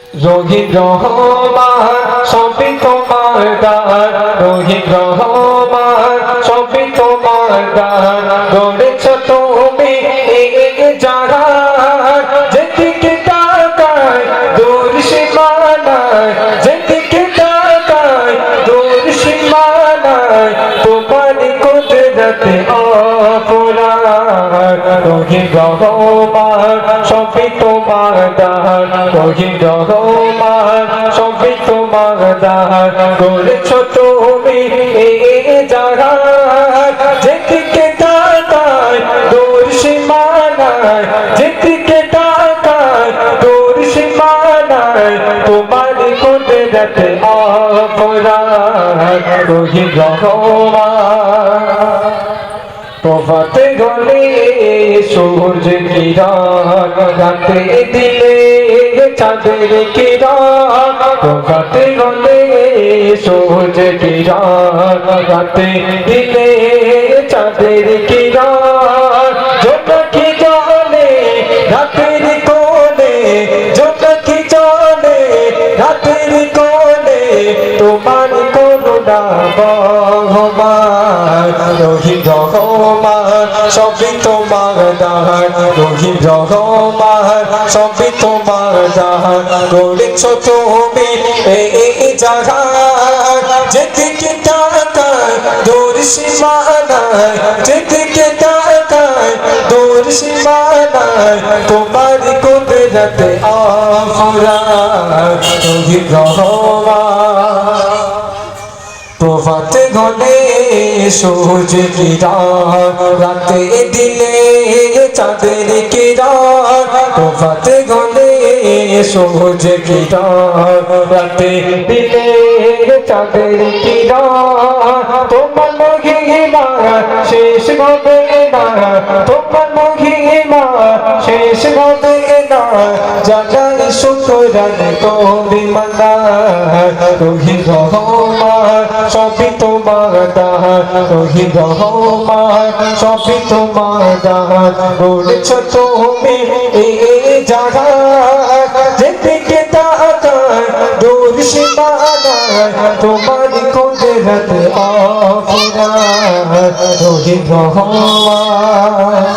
রহিম রহমান সবই তোমার দান, রহিম রহমান সবই তোমার দান। গড়েছ তুমি এই জাহান, যেদিকে তাকাই দূর সীমানায়, যেদিকে তাকাই দূর সীমানায়, তোমার কুদরতে অপরাধ। রহিম রহমান সবই তোমার দান, রহিম রহমান সবই তোমার দান। গড়েছ তুমি এই জাহান, যেদিকে তাকাই দূর সীমানায়, যেদিকে তাকাই দূর সীমানায়, তোমার কুদরতে অপরাধ। রহিম রহমান প্রভাতে গলে সূর্য কিরণ, রাতে দিলে চাঁদের কিরণ। প্রভাতে গলে সূর্য কিরণ, রাতে দিলে চাঁদের কিরণ। জোনাকি জলে রাতের কোলে, জোনাকি জলে রাতের কোলে, তোমার করুণা বহমান। রহিম রহমান সবই তোমার দান, রহিম রহমান সবই তোমার দান। গড়েছ তুমি এই জাহান, যেদিকে তাকাই দূর সীমানায়, যেদিকে তাকাই দূর সীমানায়, তোমার কুদরতে অপরাধ। রহিম রহমান প্রভাতে গলে সূর্য কিরণ, রাতে দিলে চাঁদের কিরণ। প্রভাতে গলে সূর্য কিরণ, রাতে দিলে চাঁদের কিরণ। তোমার মহিমা শেষ হবে না, তোমার মহিমা শেষ হবে না, জানাই শুকরান করি মানা। রহিম রহমান সবই তোমার দান, রহিম রহমান সবই তোমার দান। গড়েছ তুমি এই জাহান, যেদিকে তাকাই দূর সীমানায়, তোমার কুদরতে অপরাধ। রহিম রহমান